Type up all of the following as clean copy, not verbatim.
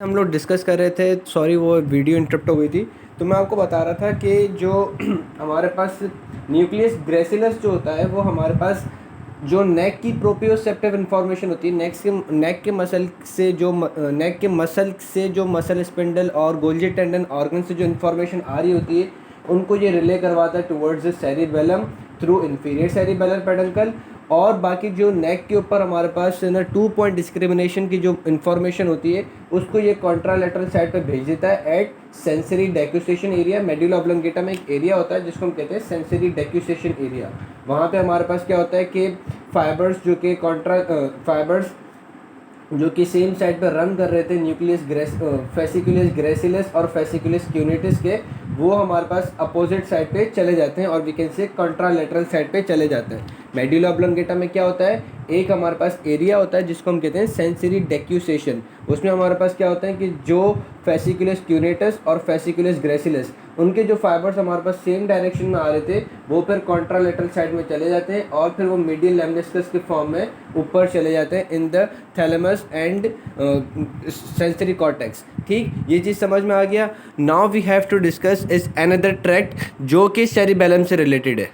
हम लोग डिस्कस कर रहे थे, सॉरी वो वीडियो इंटरप्ट हो गई थी। तो मैं आपको बता रहा था कि जो हमारे पास न्यूक्लियस ग्रेसिलस जो होता है वो हमारे पास जो नेक की प्रोप्रियोसेप्टिव इन्फॉर्मेशन होती है, नेक के मसल से जो नेक के मसल से जो मसल स्पिंडल और गोल्जी टेंडन ऑर्गन से जो इन्फॉर्मेशन आ रही होती है उनको ये रिले करवाता है towards the cerebellum through inferior cerebellar peduncle. और बाकी जो नेक के ऊपर हमारे पास ना 2 पॉइंट डिस्क्रिमिनेशन की जो इन्फॉर्मेशन होती है उसको ये कॉन्ट्रालेटरल साइड पे भेज देता है at sensory decussation area. Medulla oblongata में एक एरिया होता है जिसको हम कहते हैं सेंसरी डेक्यूसेशन एरिया। वहाँ पे हमारे पास क्या होता है कि फाइबर्स जो कि सेम साइड पर रन कर रहे थे फेसिकुलस ग्रेसिलस और फेसिकुलस क्यूनिटिस के, वो हमारे पास अपोजिट साइड पे चले जाते हैं और we can say contralateral side पे चले जाते हैं। मेडुला ऑब्लोंगेटा में क्या होता है, एक हमारे पास एरिया होता है जिसको हम कहते हैं सेंसरी डेक्यूसेशन। उसमें हमारे पास क्या होता है कि जो फेसिकुलस क्यूनेटस और फेसिकुलस ग्रेसिलस उनके जो फाइबर्स हमारे पास सेम डायरेक्शन में आ रहे थे वो फिर कॉन्ट्रालेटरल साइड में चले जाते हैं और फिर वो मीडियल लेमनिस्कस के फॉर्म में ऊपर चले जाते हैं in the thalamus and sensory cortex. ठीक, ये चीज़ समझ में आ गया। Now we have to discuss is another tract जो कि सेरिबेलम से रिलेटेड है।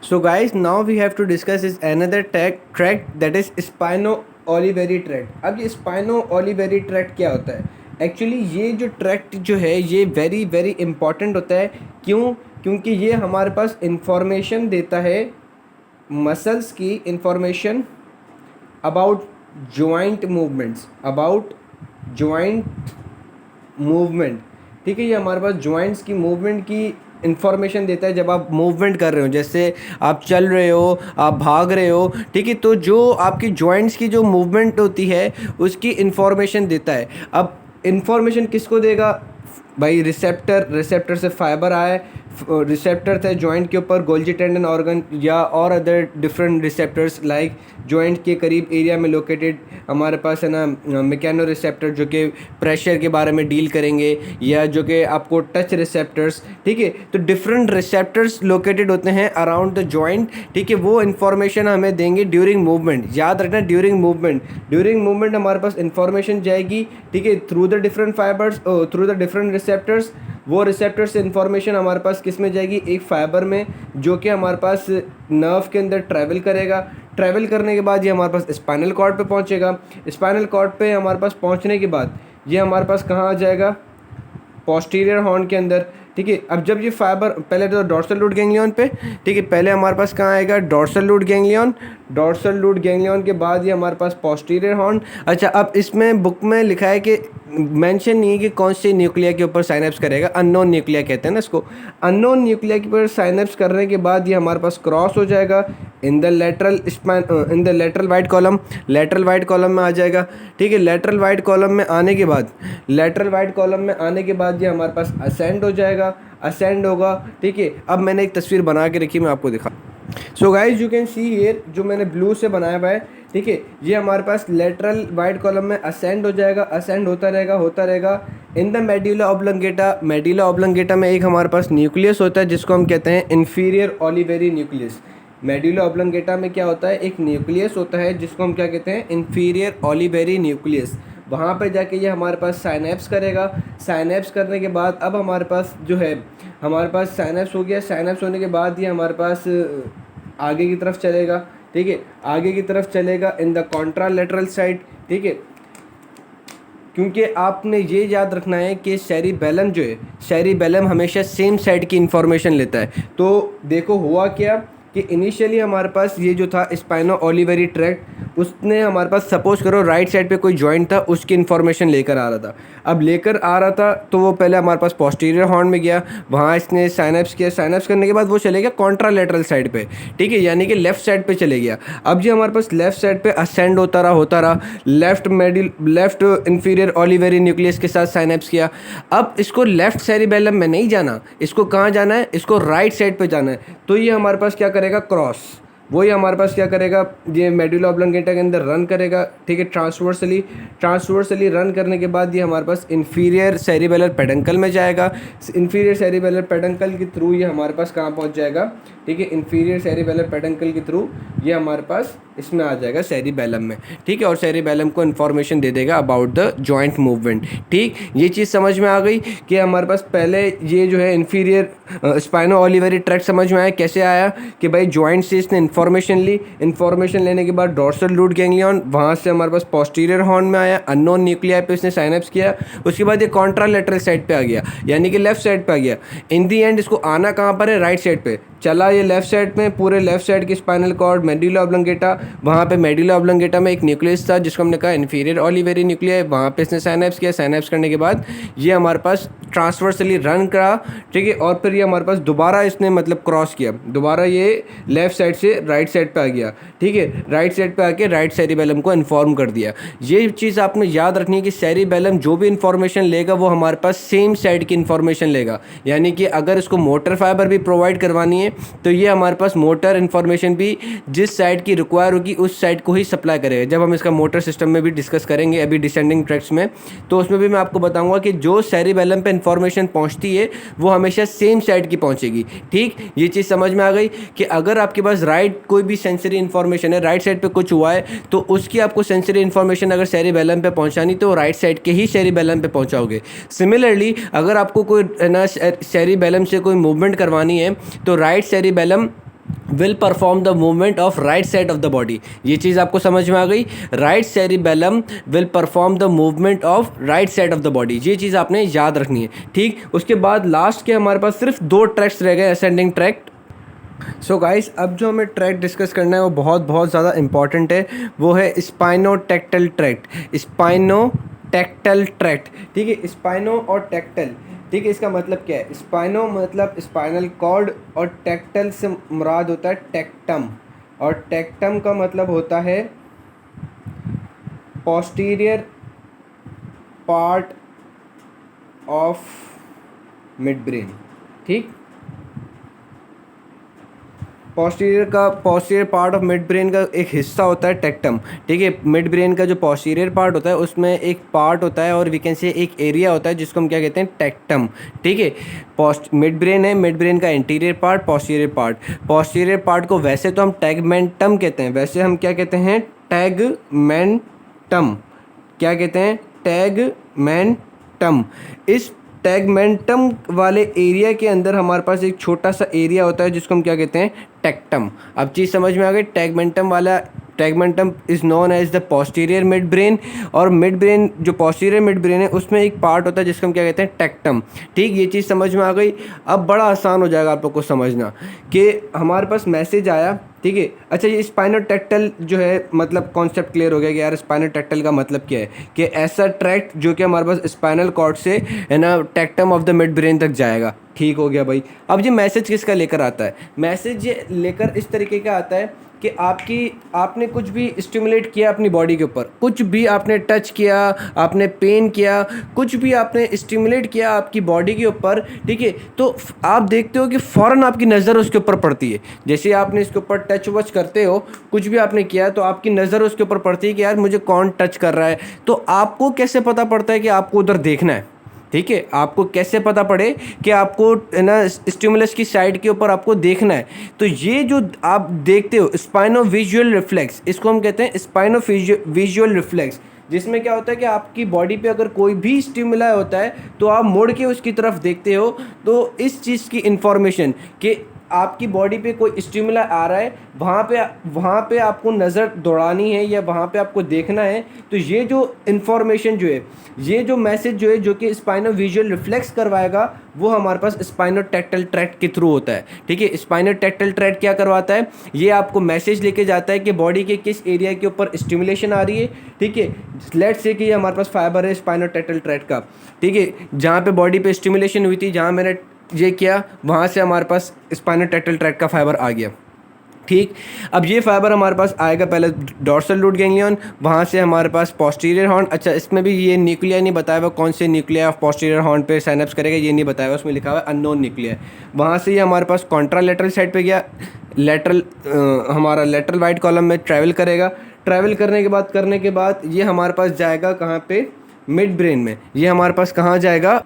So guys, now we have to discuss is another tract that is spino-olivary tract। अब ये spino-olivary tract क्या होता है? एक्चुअली ये जो ट्रैक्ट जो है ये वेरी वेरी इंपॉर्टेंट होता है। क्यों? क्योंकि ये हमारे पास इंफॉर्मेशन देता है मसल्स की इंफॉर्मेशन अबाउट जॉइंट मूवमेंट। ठीक है, ये हमारे पास जॉइंट्स की मूवमेंट की इन्फॉर्मेशन देता है। जब आप मूवमेंट कर रहे हो, जैसे आप चल रहे हो, आप भाग रहे हो, ठीक है, तो जो आपकी जॉइंट्स की जो मूवमेंट होती है उसकी इन्फॉर्मेशन देता है। अब इन्फॉर्मेशन किसको देगा भाई? रिसेप्टर से फाइबर आए, रिसेप्टर थे जॉइंट के ऊपर गोल्जी टेंडन ऑर्गन या और other different receptors like joint के करीब एरिया में लोकेटेड हमारे पास है ना मैकेनो रिसेप्टर जो कि प्रेशर के बारे में डील करेंगे, या जो कि आपको टच रिसेप्टर्स। ठीक है, तो डिफरेंट रिसेप्टर्स लोकेटेड होते हैं अराउंड द जॉइंट। ठीक है, वो इन्फॉर्मेशन हमें देंगे ड्यूरिंग मूवमेंट। याद रखना, ड्यूरिंग मूवमेंट हमारे पास इन्फॉर्मेशन जाएगी। ठीक है, through the different fibres, through the different receptors. वो रिसेप्टर से इन्फॉर्मेशन हमारे पास किस में जाएगी? एक फाइबर में, जो कि हमारे पास नर्व के अंदर ट्रैवल करेगा। ट्रैवल करने के बाद ये हमारे पास स्पाइनल कॉर्ड पे पहुंचेगा। स्पाइनल कॉर्ड पे हमारे पास पहुंचने के बाद ये हमारे पास कहाँ आ जाएगा? पोस्टीरियर हॉर्न के अंदर। ठीक है, अब जब ये फाइबर पहले तो डॉर्सल रूट गैंग्लियन पे, ठीक है, पहले हमारे पास कहाँ आएगा? डॉर्सल रूट गैंग्लियन के बाद ये हमारे पास पोस्टीरियर हॉर्न। अच्छा, अब इसमें बुक में लिखा है कि मेंशन नहीं है कि कौन से न्यूक्लिया के ऊपर साइनेप्स करेगा। अननोन न्यूक्लिया कहते हैं ना इसको। अननोन न्यूक्लिया के ऊपर साइनेप्स करने के बाद ये हमारे पास क्रॉस हो जाएगा in the lateral white column में आ जाएगा। ठीक है, लेटरल वाइट कॉलम में आने के बाद ये हमारे पास असेंड होगा। ठीक है, अब मैंने एक तस्वीर बना के रखी, मैं आपको दिखा। So guys you can see here, जो मैंने ब्लू से बनाया हुआ है, ठीक है, ये हमारे पास लेटरल वाइट कॉलम में असेंड हो जाएगा, असेंड होता रहेगा इन द मेडुला ऑब्लोंगेटा में एक हमारे पास न्यूक्लियस होता है जिसको हम कहते हैं inferior olivary nucleus. Medulla oblongata में क्या होता है? एक न्यूक्लियस होता है जिसको हम क्या कहते हैं? Inferior olivary nucleus. वहाँ पे जाके ये हमारे पास साइनेप्स करेगा। साइनेप्स करने के बाद अब हमारे पास जो है, हमारे पास साइनेप्स हो गया। साइनेप्स होने के बाद ये हमारे पास आगे की तरफ चलेगा। ठीक है, आगे की तरफ चलेगा इन द कॉन्ट्रालेटरल साइड। ठीक है, क्योंकि आपने ये याद रखना है कि सेरिबेलम जो है, सेरिबेलम हमेशा सेम साइड की इन्फॉर्मेशन लेता है। तो देखो हुआ क्या कि इनिशियली हमारे पास ये जो था स्पाइनो ओलिवेरी ट्रैक्ट, उसने हमारे पास सपोज करो राइट साइड पे कोई जॉइंट था, उसकी इन्फॉर्मेशन लेकर आ रहा था। अब लेकर आ रहा था तो वो पहले हमारे पास पोस्टीरियर हॉर्न में गया, वहाँ इसने साइनेप्स किया। साइनेप्स करने के बाद वो चले गया कॉन्ट्रालेटरल साइड पे। ठीक है, यानी कि लेफ्ट साइड पे चले गया। अब ये हमारे पास लेफ्ट साइड पे असेंड होता रहा लेफ्ट इंफीरियर ओलिवेरी न्यूक्लियस के साथ साइनेप्स किया। अब इसको लेफ्ट सेरिबेलम में नहीं जाना, इसको कहाँ जाना है? इसको राइट साइड पे जाना है। तो ये हमारे पास क्या करेगा? क्रॉस वही हमारे पास क्या करेगा, ये मेडुला ऑब्लोंगेटा के अंदर रन करेगा, ठीक है, ट्रांसवर्सली रन करने के बाद ये हमारे पास इन्फीरियर सेरिबेलर पेडंकल में जाएगा। इन्फीरियर सेरिबेलर पेडंकल के थ्रू ये हमारे पास कहाँ पहुँच जाएगा, ठीक है, इन्फीरियर सेरिबेलर पेडंकल के थ्रू ये हमारे पास इसमें आ जाएगा सेरिबेलम में, ठीक है, और सेरिबेलम को इन्फॉर्मेशन दे देगा अबाउट द जॉइंट मूवमेंट। ठीक, ये चीज़ समझ में आ गई कि हमारे पास पहले ये जो है इन्फीरियर स्पाइनो ओलिवरी ट्रैक्ट समझ में आया, कैसे आया कि भाई जॉइंट से इसने इन्फॉर्मेशन लेने के बाद डोर्सल रूट गैंग्लियन, वहाँ से हमारे पास पोस्टीरियर हॉर्न में आया, अननोन न्यूक्लियाई पे इसने साइनेप्स किया, उसके बाद ये कॉन्ट्रालैटरल साइड पे आ गया, यानी कि लेफ्ट साइड पे आ गया। इन दी एंड इसको आना कहाँ पर है, राइट साइड पे चला, ये लेफ्ट साइड में पूरे लेफ्ट साइड की स्पाइनल कॉर्ड मेडुला ऑब्लोंगेटा, वहाँ पे मेडुला ऑब्लोंगेटा में एक न्यूक्लियस था जिसको हमने कहा इन्फीरियर ओलिवरी न्यूक्लियाई, वहाँ पे इसने साइनेप्स किया, साइनेप्स करने के बाद ये हमारे पास ट्रांसवर्सली रन करा, ठीक है, और फिर ये हमारे पास दोबारा इसने मतलब क्रॉस किया, दोबारा ये लेफ्ट साइड से राइट साइड पे आ गया, ठीक है, राइट साइड पे आके राइट सेरिबेलम को इन्फॉर्म कर दिया। ये चीज़ आपने याद रखनी है कि सेरिबेलम जो भी इन्फॉर्मेशन लेगा वो हमारे पास सेम साइड की इन्फॉर्मेशन लेगा, यानी कि अगर इसको मोटर फाइबर भी प्रोवाइड करवानी है तो ये हमारे पास मोटर इन्फॉर्मेशन भी जिस साइड की रिक्वायर होगी उस साइड को ही सप्लाई करेगा। जब हम इसका मोटर सिस्टम में भी डिस्कस करेंगे अभी डिसेंडिंग ट्रैक्ट्स में, तो उसमें भी मैं आपको बताऊंगा कि जो सेरिबेलम पे इन्फॉर्मेशन पहुंचती है वो हमेशा सेम साइड की पहुंचेगी। ठीक, ये चीज़ समझ में आ गई कि अगर आपके पास राइट कोई भी सेंसरी इन्फॉर्मेशन है, राइट साइड पे कुछ हुआ है तो उसकी आपको सेंसरी इन्फॉर्मेशन अगर सेरिबेलम पे पहुंचानी तो राइट साइड के ही सेरिबेलम पे पहुंचाओगे। सिमिलरली अगर आपको कोई ना सेरिबेलम से कोई मूवमेंट करवानी है तो right cerebellum will perform the movement of right side of the body. ये चीज़ आपको समझ में आ गई, right cerebellum will perform the movement of right side of the body, ये चीज़ आपने याद रखनी है। ठीक, उसके बाद लास्ट के हमारे पास सिर्फ 2 ट्रैक्ट्स रह गए असेंडिंग ट्रैक्ट। सो गाइस, अब जो हमें ट्रैक्ट डिस्कस करना है वो बहुत ज़्यादा इंपॉर्टेंट है, वो है स्पाइनोटेक्टल ट्रैक्ट। स्पाइनोटेक्टल ट्रैक्ट, ठीक है, स्पाइनो और टेक्टल, ठीक है, इसका मतलब क्या है, स्पाइनो मतलब स्पाइनल कॉर्ड और टेक्टल से मुराद होता है टेक्टम, और टेक्टम का मतलब होता है posterior part of midbrain. ठीक, posterior part of midbrain का एक हिस्सा होता है टेक्टम। ठीक है, मिड ब्रेन का जो पोस्टीरियर पार्ट होता है उसमें एक पार्ट होता है और वी कैन से एक एरिया होता है जिसको हम क्या कहते हैं, टेक्टम। ठीक है, मिड ब्रेन है, मिड ब्रेन का इंटीरियर पार्ट, पोस्टीरियर पार्ट को वैसे तो हम टैगमेंटम कहते हैं, वैसे हम क्या कहते हैं, टैगमेंटम। क्या कहते हैं, टैगमेंटम। इस टैगमेंटम वाले एरिया के अंदर हमारे पास एक छोटा सा एरिया होता है जिसको हम क्या कहते हैं, टेक्टम। अब चीज़ समझ में आ गई, tegmentum is known as the posterior midbrain, और मिड ब्रेन जो पोस्टीरियर मिड ब्रेन है उसमें एक पार्ट होता है जिसको हम क्या कहते हैं, टेक्टम। ठीक, ये चीज़ समझ में आ गई। अब बड़ा आसान हो जाएगा आप लोग को समझना कि हमारे पास मैसेज आया, ठीक है। अच्छा, ये स्पाइनोटेक्टल जो है मतलब कॉन्सेप्ट क्लियर हो गया कि यार स्पाइनोटेक्टल का मतलब क्या है, कि ऐसा ट्रैक्ट जो कि हमारे पास स्पाइनल कॉर्ड से है ना tectum of the mid brain तक जाएगा। ठीक हो गया भाई। अब ये मैसेज किसका लेकर आता है, मैसेज ये लेकर इस तरीके का आता है कि आपने कुछ भी स्टिमुलेट किया अपनी बॉडी के ऊपर, कुछ भी आपने टच किया, आपने पेन किया, कुछ भी आपने स्टिमुलेट किया आपकी बॉडी के ऊपर, ठीक है, तो आप देखते हो कि फ़ौरन आपकी नज़र उसके ऊपर पड़ती है। जैसे आपने इसके ऊपर टच वच करते हो, कुछ भी आपने किया तो आपकी नज़र उसके ऊपर पड़ती है कि यार मुझे कौन टच कर रहा है। तो आपको कैसे पता पड़ता है कि आपको उधर देखना है, ठीक है, आपको कैसे पता पड़े कि आपको ना स्टिमुलस की साइड के ऊपर आपको देखना है। तो ये जो आप देखते हो स्पाइनो विजुअल रिफ्लेक्स, इसको हम कहते हैं स्पाइनो विजुअल रिफ्लेक्स, जिसमें क्या होता है कि आपकी बॉडी पे अगर कोई भी स्टिमुला होता है तो आप मुड़ के उसकी तरफ देखते हो। तो इस चीज़ की इंफॉर्मेशन कि आपकी बॉडी पे कोई स्टिमुला आ रहा है, वहाँ पे आपको नज़र दौड़ानी है या वहाँ पे आपको देखना है। तो ये जो इन्फॉर्मेशन जो है, ये जो मैसेज जो है, जो कि स्पाइनो विजुअल रिफ्लेक्स करवाएगा, वो हमारे पास स्पाइनोटेक्टल ट्रैक्ट के थ्रू होता है। ठीक है, स्पाइनोटेक्टल ट्रैक्ट क्या करवाता है, ये आपको मैसेज लेके जाता है कि बॉडी के किस एरिया के ऊपर स्टिमुलेशन आ रही है। ठीक है, लेट्स से कि ये हमारे पास फाइबर है स्पाइनोटेक्टल ट्रैक्ट का, ठीक है, जहाँ पे बॉडी पे स्टिमुलेशन हुई थी, जहाँ मैंने ये किया वहाँ से हमारे पास स्पाइनोटेक्टल ट्रैक्ट का फाइबर आ गया। ठीक। अब ये फाइबर हमारे पास आएगा पहले डोर्सल रूट गैंग्लियन, वहाँ से हमारे पास पोस्टीरियर हॉर्न। अच्छा, इसमें भी ये न्यूक्लिया नहीं बताया हुआ कौन से न्यूक्लिया ऑफ पोस्टीरियर हॉर्न पे साइनेप्स करेगा, ये नहीं बताया हुआ, उसमें लिखा हुआ है अननोन न्यूक्लिया। वहाँ से ये हमारे पास कॉन्ट्रालेटरल साइड पे गया, लेटरल हमारा लेटरल वाइट कॉलम में ट्रैवल करेगा। ट्रैवल करने के बाद ये हमारे पास जाएगा कहाँ पे, मिड ब्रेन में। ये हमारे पास कहाँ जाएगा,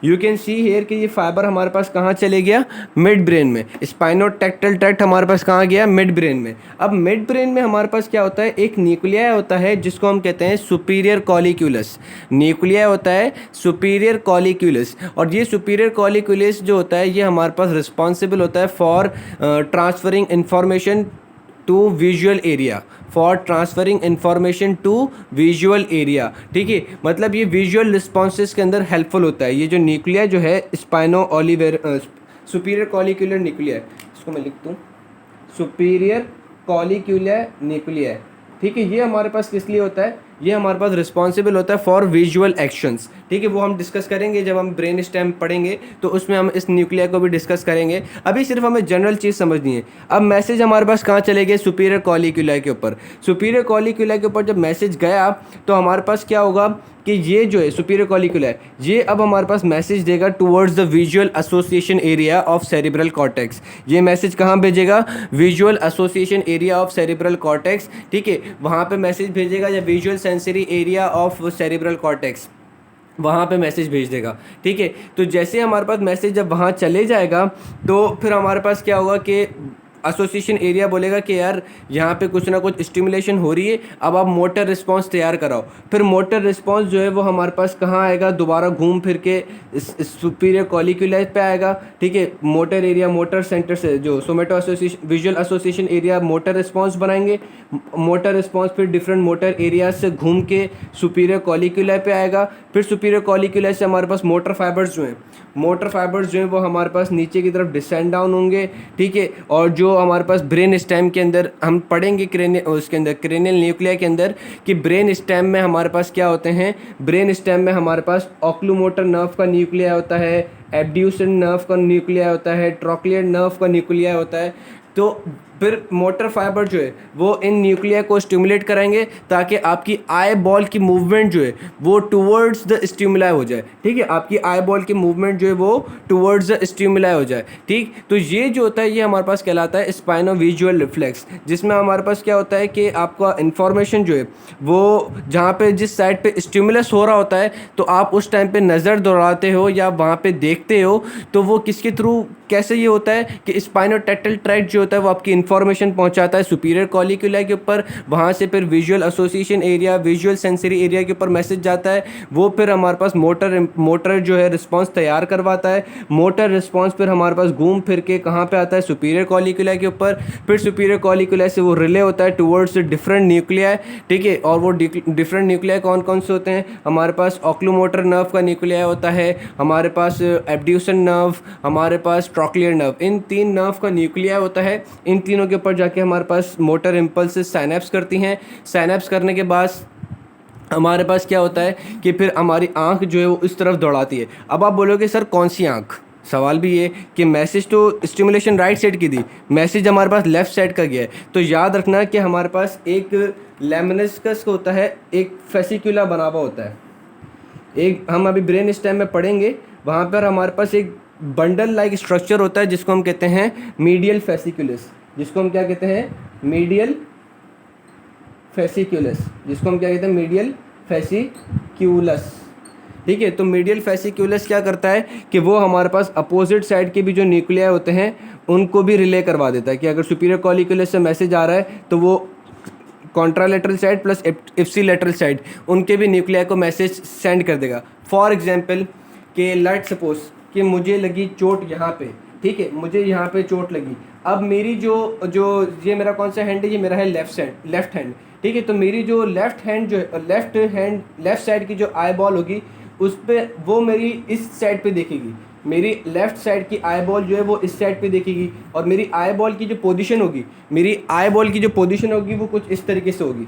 यू कैन सी हेयर कि ये फाइबर हमारे पास कहाँ चले गया, मिड ब्रेन में। स्पाइनोटेक्टल ट्रैक्ट हमारे पास कहाँ गया, मिड ब्रेन में। अब मिड ब्रेन में हमारे पास क्या होता है, एक न्यूक्लिया होता है जिसको हम कहते हैं सुपीरियर कॉलिक्यूलस। न्यूक्लिया होता है सुपीरियर कॉलिक्यूलस, और ये सुपीरियर कॉलिक्यूलस जो होता है ये हमारे पास रिस्पॉन्सिबल होता है for transferring information to visual area, for transferring information to visual area. ठीक है, मतलब ये विजुअल रिस्पॉन्सेस के अंदर हेल्पफुल होता है। ये जो न्यूक्लिया जो है स्पाइनो ओलिवेर सुपीरियर कॉलिक्यूलर न्यूक्लिया, इसको मैं लिख दूँ सुपीरियर कॉलिक्यूलर न्यूक्लिया। ठीक है, ये हमारे पास किस लिए होता है, ये हमारे पास रिस्पॉन्सिबल होता है फॉर विजुअल एक्शंस। ठीक है, वो हम डिस्कस करेंगे जब हम ब्रेन स्टेम पढ़ेंगे, तो उसमें हम इस न्यूक्लिया को भी डिस्कस करेंगे। अभी सिर्फ हमें जनरल चीज़ समझनी है। अब मैसेज हमारे पास कहाँ चले गए, सुपीरियर कॉलिक्यूला के ऊपर। सुपीरियर कॉलिक्यूला के ऊपर जब मैसेज गया तो हमारे पास क्या होगा कि ये जो है सुपीरियर कॉलिक्यूला है, ये अब हमारे पास मैसेज देगा towards the visual association area of cerebral cortex. ये मैसेज कहाँ भेजेगा, visual association area of cerebral cortex. ठीक है, वहाँ पे मैसेज भेजेगा, या visual sensory area of cerebral cortex, वहाँ पे मैसेज भेज देगा। ठीक है, तो जैसे हमारे पास मैसेज जब वहाँ चले जाएगा तो फिर हमारे पास क्या होगा कि एसोसिएशन एरिया बोलेगा कि यार यहाँ पे कुछ ना कुछ स्टिमुलेशन हो रही है, अब आप मोटर रिस्पांस तैयार कराओ। फिर मोटर रिस्पांस जो है वो हमारे पास कहाँ आएगा, दोबारा घूम फिर के सुपीरियर कॉलिक्यूला पे आएगा। ठीक है, मोटर एरिया, मोटर सेंटर से जो somato association visual association area motor response बनाएंगे। मोटर रिस्पांस फिर डिफरेंट मोटर एरिया से घूम के सुपीरियर कॉलिक्यूला पे आएगा। फिर सुपीरियर कॉलिक्यूला से हमारे पास मोटर फाइबर्स जो हैं, मोटर फाइबर्स जो हैं वो हमारे पास नीचे की तरफ डिसेंड डाउन होंगे। ठीक है, और जो हमारे पास ब्रेन स्टेम के अंदर हम पढ़ेंगे उसके अंदर क्रेनियल न्यूक्लिया के अंदर कि ब्रेन स्टेम में हमारे पास क्या होते हैं। ब्रेन स्टेम में हमारे पास ऑक्लूमोटर नर्व का न्यूक्लिया होता है, एब्ड्यूसन नर्व का न्यूक्लिया होता है, ट्रॉक्लियर नर्व का न्यूक्लिया होता है। तो फिर मोटर फाइबर जो है वो इन न्यूक्लिया को स्टिमुलेट कराएंगे ताकि आपकी आई बॉल की मूवमेंट जो है वो टुवर्ड्स द स्टिमुलाई हो जाए। ठीक है, आपकी आई बॉल की मूवमेंट जो है वो टुवर्ड्स द स्टिमुलाई हो जाए। ठीक, तो ये जो होता है ये हमारे पास कहलाता है स्पाइनो विजुअल रिफ्लेक्स, जिसमें हमारे पास क्या होता है कि आपका इन्फॉर्मेशन जो है वो जहाँ पे जिस साइड पे स्टिमुलस हो रहा होता है तो आप उस टाइम पे नज़र दौड़ाते हो या वहाँ पे देखते हो, तो वो किसके थ्रू कैसे ये होता है कि स्पाइनोटेक्टल ट्रैक्ट जो होता है वो आपकी इन्फॉर्मेशन पहुंचाता है सुपीरियर कॉलिक्यूला के ऊपर, वहाँ से फिर visual association area, visual sensory area के ऊपर मैसेज जाता है। वो फिर हमारे पास मोटर जो है रिस्पांस तैयार करवाता है। मोटर रिस्पांस फिर हमारे पास घूम फिर के कहाँ पे आता है, सुपीरियर कॉलिक्यूला के ऊपर। फिर सुपीरियर कॉलिक्यूला से वो रिले होता है टुवर्ड्स डिफरेंट न्यूक्लिया। ठीक है, और वो डिफरेंट न्यूक्लिया कौन कौन से होते हैं, हमारे पास ऑक्लूमोटर नर्व का न्यूक्लिया होता है, हमारे पास एब्ड्यूसन नर्व, हमारे पास ट्रॉक्लियर नर्व। इन तीन नर्व का न्यूक्लिया होता है। इन तीनों के ऊपर जाके हमारे पास मोटर इम्पल्सेस साइनेप्स करती हैं। साइनेप्स करने के बाद हमारे पास क्या होता है कि फिर हमारी आंख जो है वो इस तरफ दौड़ाती है। अब आप बोलोगे सर कौन सी आंख, सवाल भी ये कि मैसेज तो स्टिमुलेशन राइट साइड की थी, मैसेज हमारे पास लेफ्ट साइड का गया है। तो याद रखना कि हमारे पास एक लेमिनिस्कस होता है, एक फेसिकुला बना हुआ होता है। एक हम अभी ब्रेन स्टेम में पढ़ेंगे, वहाँ पर हमारे पास एक बंडल लाइक स्ट्रक्चर होता है जिसको हम कहते हैं मीडियल फेसिकुलस। जिसको हम क्या कहते हैं, मीडियल फेसिकुलस। जिसको हम क्या कहते हैं, मीडियल फेसिक्यूलस। ठीक है, तो मीडियल फेसिक्यूलस क्या करता है कि वो हमारे पास अपोजिट साइड के भी जो न्यूक्लिया होते हैं उनको भी रिले करवा देता है कि अगर सुपीरियर कॉलिक्यूलस से मैसेज आ रहा है तो वो contralateral side plus ipsilateral side उनके भी न्यूक्लिया को मैसेज सेंड कर देगा। फॉर एग्जांपल कि लेट सपोज कि मुझे लगी चोट यहाँ पे, ठीक है, मुझे यहाँ पे चोट लगी। अब मेरी जो ये मेरा कौन सा हैंड है, ये मेरा है लेफ्ट हैंड। ठीक है, तो मेरी जो लेफ्ट हैंड जो है लेफ्ट साइड की जो आई बॉल होगी उस पर वो मेरी इस साइड पे देखेगी। मेरी लेफ्ट साइड की आई बॉल जो है वो इस साइड पे देखेगी, और मेरी आई बॉल की जो पोजीशन होगी, वो कुछ इस तरीके से होगी।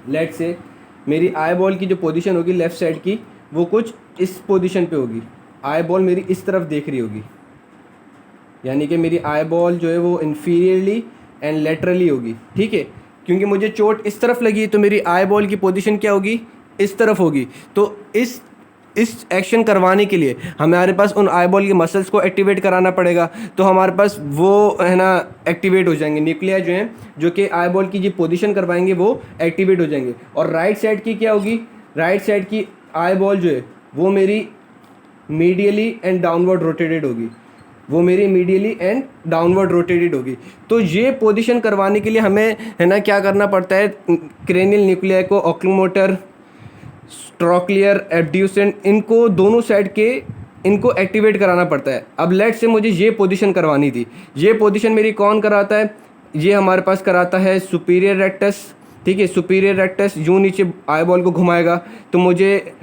लेट से मेरी आई बॉल की जो पोजीशन होगी लेफ्ट साइड की वो कुछ इस पोजीशन पे होगी। आई बॉल मेरी इस तरफ देख रही होगी, यानी कि मेरी आई बॉल जो है वो इन्फीरियरली एंड लेटरली होगी, ठीक है। क्योंकि मुझे चोट इस तरफ लगी तो मेरी आई बॉल की पोजीशन क्या होगी, इस तरफ होगी। तो इस एक्शन करवाने के लिए हमारे पास उन आई बॉल के मसल्स को एक्टिवेट कराना पड़ेगा। तो हमारे पास वो है ना एक्टिवेट हो जाएंगे, न्यूक्लिया जो हैं जो कि आई बॉल की जो पोजीशन करवाएंगे वो एक्टिवेट हो जाएंगे। और राइट साइड की क्या होगी, राइट साइड की आई बॉल जो है वो मेरी मीडियली एंड डाउनवर्ड रोटेटेड होगी, वो मेरी मीडियली एंड डाउनवर्ड रोटेटेड होगी। तो ये पोजीशन करवाने के लिए हमें है ना क्या करना पड़ता है, क्रेनियल न्यूक्लिया को, ऑक्यूलोमोटर, ट्रॉक्लियर, एब्ड्यूसेंट, इनको दोनों साइड के इनको एक्टिवेट कराना पड़ता है। अब लेट से मुझे ये पोजीशन करवानी थी, ये पोजीशन मेरी कौन कराता है, ये हमारे पास कराता है सुपीरियर रेक्टस, ठीक है। सुपीरियर रेक्टस यूँ नीचे आई बॉल को घुमाएगा, तो मुझे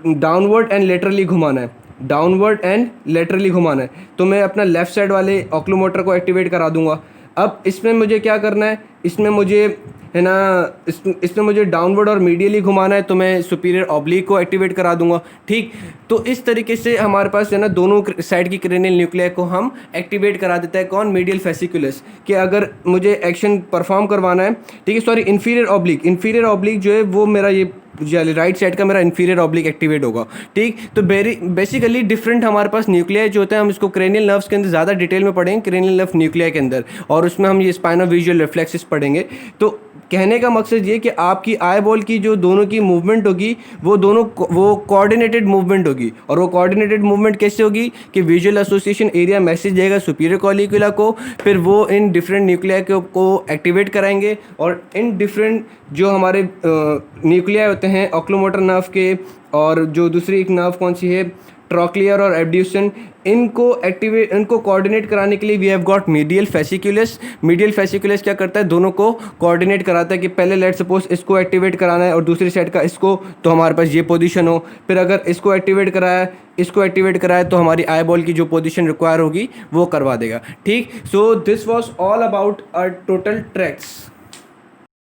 डाउनवर्ड एंड लेटरली घुमाना है, डाउनवर्ड एंड लेटरली घुमाना है। तो मैं अपना लेफ़्ट साइड वाले ऑक्यूलोमोटर को एक्टिवेट करा दूंगा। अब इसमें मुझे क्या करना है, इसमें मुझे है ना इसमें मुझे डाउनवर्ड और मीडियली घुमाना है, तो मैं सुपीरियर ऑब्लिक को एक्टिवेट करा दूंगा, ठीक। तो इस तरीके से हमारे पास है ना दोनों साइड की क्रेनियल न्यूक्लिया को हम एक्टिवेट करा देता है। कौन, मीडियल फेसिकुलस, कि अगर मुझे एक्शन परफॉर्म करवाना है, ठीक है। Sorry, inferior oblique, inferior oblique जो है वो मेरा ये राइट साइड का मेरा इन्फीरियर ऑब्लिक एक्टिवेट होगा, ठीक। तो बेसिकली डिफरेंट हमारे पास न्यूक्लिया जो होता है, हम इसको क्रेनियल नर्व्स के अंदर ज़्यादा डिटेल में पढ़ेंगे, क्रेनियल नर्व न्यूक्लिया के अंदर, और उसमें हम ये स्पाइनोविजुअल रिफ्लेक्सेस पढ़ेंगे। तो कहने का मकसद ये कि आपकी आई बॉल की जो दोनों की मूवमेंट होगी वो दोनों वो कोऑर्डिनेटेड मूवमेंट होगी। और वो कोऑर्डिनेटेड मूवमेंट कैसे होगी कि विजुअल एसोसिएशन एरिया मैसेज देगा सुपीरियर कॉलिक्यूला को, फिर वो इन डिफरेंट न्यूक्लिया को एक्टिवेट कराएंगे, और इन डिफरेंट जो हमारे न्यूक्लिया होते हैं ऑक्यूलोमोटर नर्व के, और जो दूसरी एक नर्व कौन सी है, ट्रॉक्लियर और एब्ड्यूसेंट, इनको कोऑर्डिनेट कराने के लिए we have got medial fasciculus. Medial fasciculus क्या करता है, दोनों को कोऑर्डिनेट कराता है कि पहले लेट सपोज इसको एक्टिवेट कराना है और दूसरी साइड का इसको, तो हमारे पास ये पोजीशन हो। फिर अगर इसको एक्टिवेट कराया, इसको एक्टिवेट कराया, तो हमारी आई बॉल की जो पोजीशन रिक्वायर होगी वो करवा देगा, ठीक। So this was all about our total tracks.